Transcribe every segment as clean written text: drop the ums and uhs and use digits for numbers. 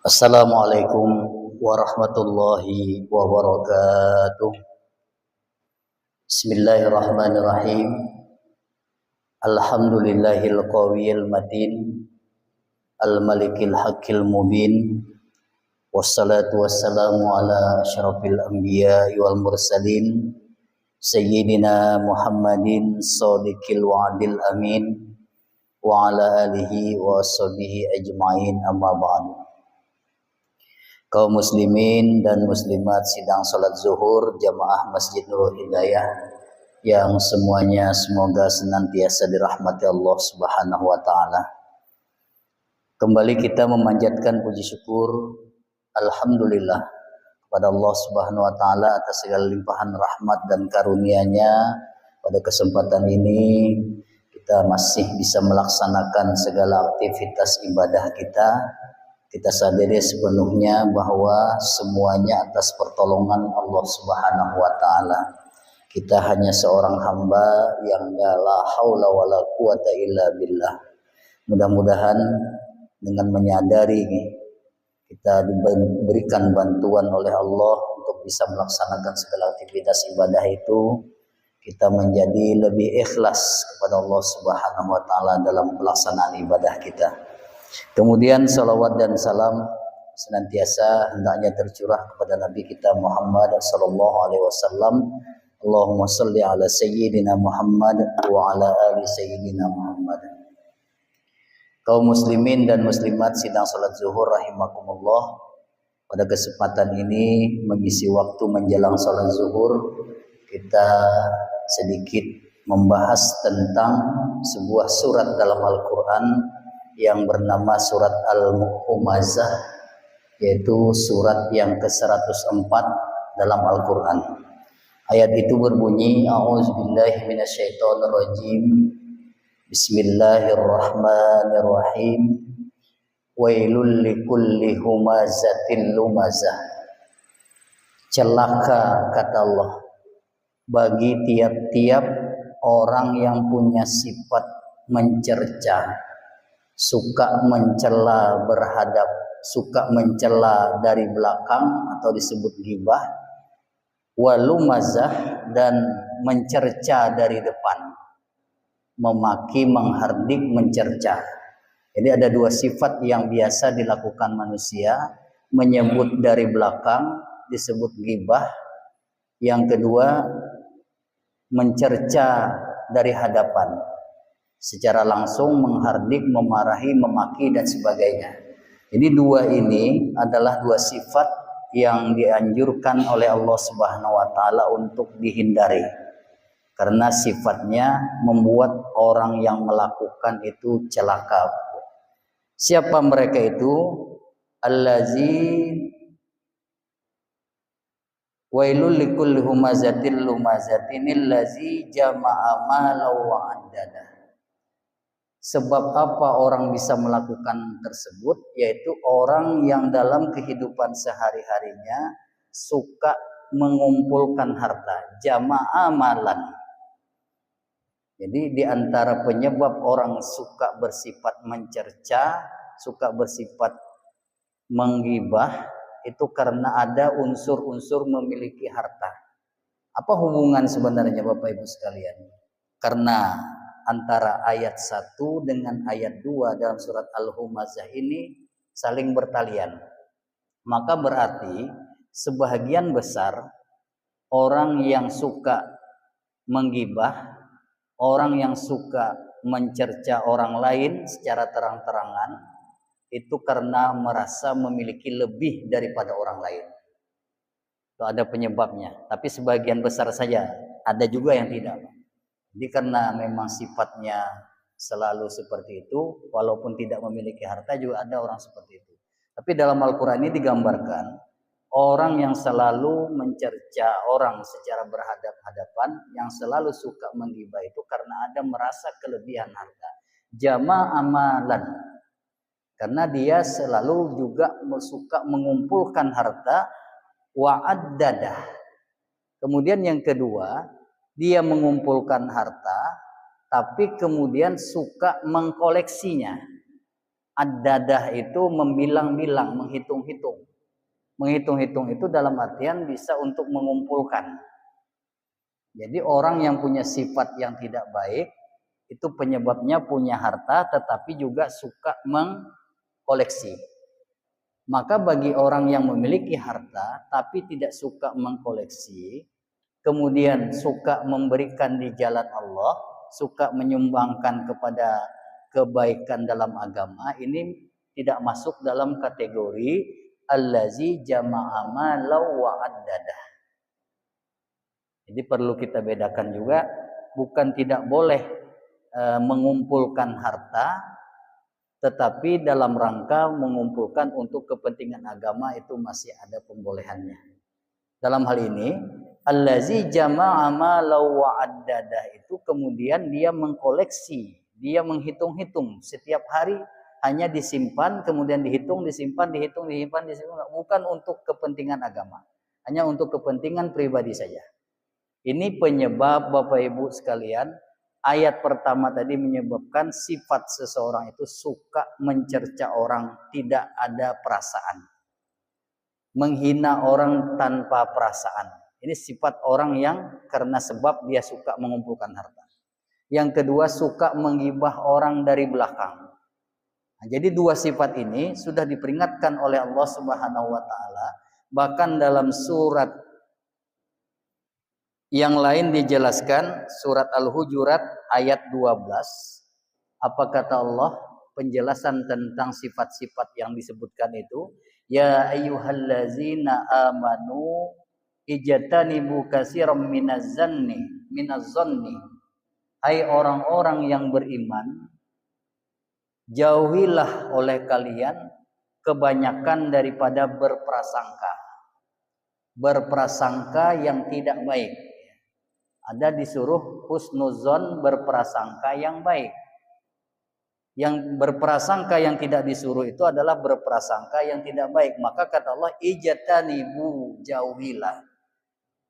Assalamualaikum warahmatullahi wabarakatuh. Bismillahirrahmanirrahim. Alhamdulillahil qawiyil matin, al-malikil haqqil mubin. Wassalatu wassalamu ala asyrafil anbiya'i wal mursalin, sayyidina Muhammadin shadiqil wa'dil amin, wa ala alihi wa sahbihi ajma'in, amma ba'du. Kaum muslimin dan muslimat sidang salat zuhur jamaah Masjid Nurul Hidayah yang semuanya semoga senantiasa dirahmati Allah Subhanahu wa taala. Kembali kita memanjatkan puji syukur alhamdulillah kepada Allah Subhanahu wa taala atas segala limpahan rahmat dan karunia-Nya. Pada kesempatan ini kita masih bisa melaksanakan segala aktivitas ibadah kita. Kita sadari sepenuhnya bahwa semuanya atas pertolongan Allah Subhanahu wa taala. Kita hanya seorang hamba yang la haula wala quwata illa billah. Mudah-mudahan dengan menyadari kita diberikan bantuan oleh Allah untuk bisa melaksanakan segala aktivitas ibadah itu, kita menjadi lebih ikhlas kepada Allah Subhanahu wa taala dalam pelaksanaan ibadah kita. Kemudian salawat dan salam senantiasa hendaknya tercurah kepada Nabi kita Muhammad sallallahu alaihi wasallam. Allahumma shalli ala sayyidina Muhammad wa ala ali sayyidina Muhammad. Kaum muslimin dan muslimat sidang salat zuhur rahimakumullah. Pada kesempatan ini mengisi waktu menjelang salat zuhur, kita sedikit membahas tentang sebuah surat dalam Al-Qur'an yang bernama surat Al-Humazah, yaitu surat yang ke-104 dalam Al-Quran. Ayat itu berbunyi, A'udzubillahi minasyaitonirrajim, Bismillahirrahmanirrahim, Wailul likulli humazatin lumazah. Celaka, kata Allah, bagi tiap-tiap orang yang punya sifat mencerca, suka mencela berhadap, suka mencela dari belakang atau disebut ghibah, walumazah, dan mencerca dari depan, memaki, menghardik, mencerca. Jadi ada dua sifat yang biasa dilakukan manusia, menyebut dari belakang disebut ghibah, yang kedua mencerca dari hadapan, secara langsung menghardik, memarahi, memaki, dan sebagainya. Jadi dua ini adalah dua sifat yang dianjurkan oleh Allah Subhanahu wa taala untuk dihindari, karena sifatnya membuat orang yang melakukan itu celaka. Siapa mereka itu? Allazi wailul likulli humazatil lumazatin allazi jama'a malan wa addada. Sebab apa orang bisa melakukan tersebut? Yaitu orang yang dalam kehidupan sehari-harinya suka mengumpulkan harta, jama'a malan. Jadi di antara penyebab orang suka bersifat mencerca, suka bersifat menggibah, itu karena ada unsur-unsur memiliki harta. Apa hubungan sebenarnya Bapak Ibu sekalian? Karena antara ayat 1 dengan ayat 2 dalam surat Al-Humazah ini saling bertalian. Maka berarti sebagian besar orang yang suka menggibah, orang yang suka mencerca orang lain secara terang-terangan, itu karena merasa memiliki lebih daripada orang lain. Itu ada penyebabnya, tapi sebagian besar saja, ada juga yang tidak. Jadi karena memang sifatnya selalu seperti itu, walaupun tidak memiliki harta juga ada orang seperti itu. Tapi dalam Al-Quran ini digambarkan orang yang selalu mencerca orang secara berhadap-hadapan, yang selalu suka menggibah itu karena ada merasa kelebihan harta. Jama'a malan, karena dia selalu juga suka mengumpulkan harta. Wa addadah, kemudian yang kedua, dia mengumpulkan harta tapi kemudian suka mengkoleksinya. Ad-dadah itu membilang-bilang, menghitung-hitung. Menghitung-hitung itu dalam artian bisa untuk mengumpulkan. Jadi orang yang punya sifat yang tidak baik itu penyebabnya punya harta tetapi juga suka mengkoleksi. Maka bagi orang yang memiliki harta tapi tidak suka mengkoleksi, kemudian suka memberikan di jalan Allah, suka menyumbangkan kepada kebaikan dalam agama, ini tidak masuk dalam kategori allazi jama'a malau wa addadah. Jadi perlu kita bedakan juga, bukan tidak boleh mengumpulkan harta, tetapi dalam rangka mengumpulkan untuk kepentingan agama itu masih ada pembolehannya. Dalam hal ini, allazi jama'a malau wa addadah itu kemudian dia mengkoleksi, dia menghitung-hitung setiap hari hanya disimpan, kemudian dihitung, disimpan, dihitung, disimpan, bukan untuk kepentingan agama, hanya untuk kepentingan pribadi saja. Ini penyebab Bapak Ibu sekalian, ayat pertama tadi menyebabkan sifat seseorang itu suka mencerca orang, tidak ada perasaan, menghina orang tanpa perasaan. Ini sifat orang yang karena sebab dia suka mengumpulkan harta. Yang kedua, suka menggibah orang dari belakang. Nah, jadi dua sifat ini sudah diperingatkan oleh Allah Subhanahu wa taala, bahkan dalam surat yang lain dijelaskan, surat Al-Hujurat ayat 12. Apa kata Allah? Penjelasan tentang sifat-sifat yang disebutkan itu, ya ayyuhallazina amanu ijtanibu katsiran minaz-zanni. Hai orang-orang yang beriman, jauhilah oleh kalian kebanyakan daripada berprasangka. Berprasangka yang tidak baik. Ada disuruh husnuzon, berprasangka yang baik. Yang berprasangka yang tidak disuruh itu adalah berprasangka yang tidak baik. Maka kata Allah, ijtanibu, jauhilah.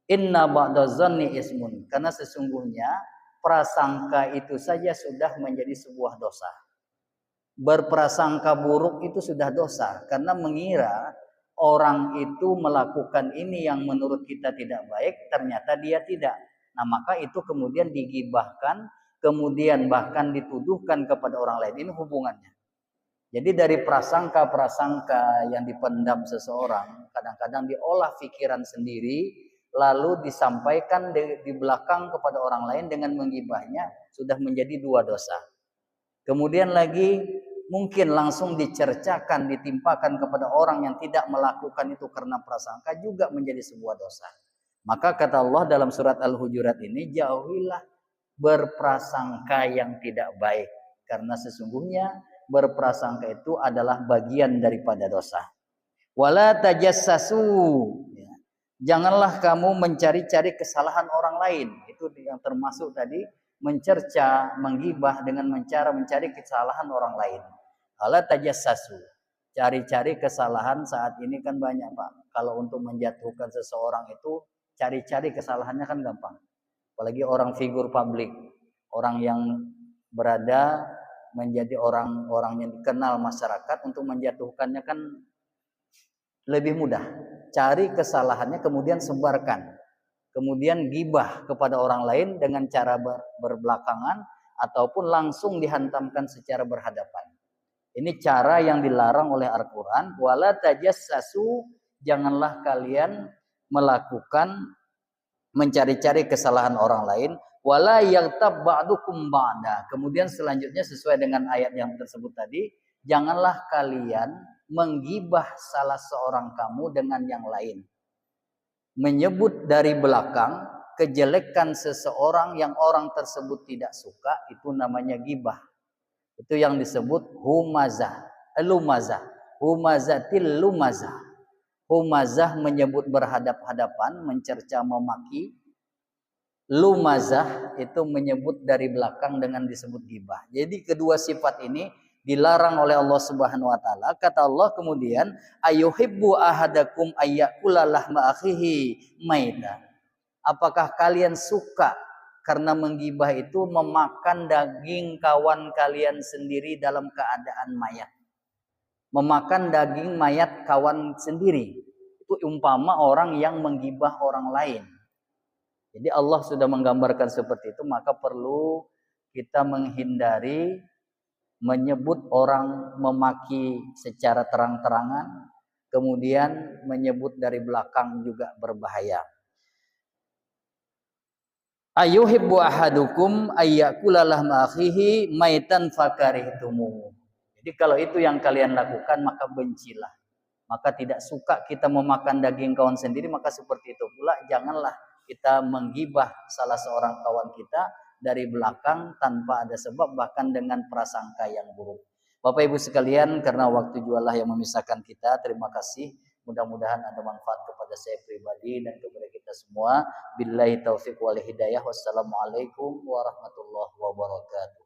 Inna ba'dazanni ismun. Karena sesungguhnya prasangka itu saja sudah menjadi sebuah dosa. Berprasangka buruk itu sudah dosa, karena mengira orang itu melakukan ini yang menurut kita tidak baik, ternyata dia tidak. Nah, maka itu kemudian digibahkan, kemudian bahkan dituduhkan kepada orang lain. Ini hubungannya. Jadi dari prasangka-prasangka yang dipendam seseorang, kadang-kadang diolah pikiran sendiri, lalu disampaikan di belakang kepada orang lain dengan menggibahnya, sudah menjadi dua dosa. Kemudian lagi mungkin langsung dicercakan, ditimpakan kepada orang yang tidak melakukan itu karena prasangka, juga menjadi sebuah dosa. Maka kata Allah dalam surat Al-Hujurat ini, jauhilah berprasangka yang tidak baik, karena sesungguhnya berprasangka itu adalah bagian daripada dosa. Wala tajassasu, janganlah kamu mencari-cari kesalahan orang lain. Itu yang termasuk tadi mencerca, menggibah dengan mencari kesalahan orang lain. Wala tajassasu, cari-cari kesalahan. Saat ini kan banyak, Pak. Kalau untuk menjatuhkan seseorang itu cari-cari kesalahannya kan gampang. Apalagi orang figur publik, orang yang berada menjadi orang-orang yang dikenal masyarakat, untuk menjatuhkannya kan lebih mudah. Cari kesalahannya kemudian sebarkan, kemudian gibah kepada orang lain dengan cara berbelakangan ataupun langsung dihantamkan secara berhadapan. Ini cara yang dilarang oleh Al-Quran. Wala tajassasu, janganlah kalian melakukan mencari-cari kesalahan orang lain. Wala yaghtab ba'dukum ba'da. Kemudian selanjutnya sesuai dengan ayat yang tersebut tadi, janganlah kalian menggibah salah seorang kamu dengan yang lain. Menyebut dari belakang kejelekan seseorang yang orang tersebut tidak suka, itu namanya gibah. Itu yang disebut humazah, lumazah, humazatil lumazah. Humazah menyebut berhadap-hadapan, mencerca, memaki. Lumazah itu menyebut dari belakang dengan disebut gibah. Jadi kedua sifat ini dilarang oleh Allah Subhanahu wa taala. Kata Allah kemudian, ayuhibbu ahadakum ayyakula lahma akhihi maita. Apakah kalian suka karena menggibah itu memakan daging kawan kalian sendiri dalam keadaan mayat? memakan daging mayat kawan sendiri. Itu umpama orang yang menggibah orang lain. Jadi Allah sudah menggambarkan seperti itu, maka perlu kita menghindari menyebut orang memaki secara terang-terangan, kemudian menyebut dari belakang juga berbahaya. Ayuhibbu ahadukum ayyakula lahma akhihi maitan fakarihtumu. Jadi kalau itu yang kalian lakukan, maka bencilah. Maka tidak suka kita memakan daging kawan sendiri, maka seperti itu pula janganlah kita menggibah salah seorang kawan kita dari belakang tanpa ada sebab, bahkan dengan prasangka yang buruk. Bapak Ibu sekalian, karena waktu jualah yang memisahkan kita, terima kasih. Mudah-mudahan ada manfaat kepada saya pribadi dan kepada kita semua. Billahi taufiq wal hidayah. Wassalamualaikum warahmatullahi wabarakatuh.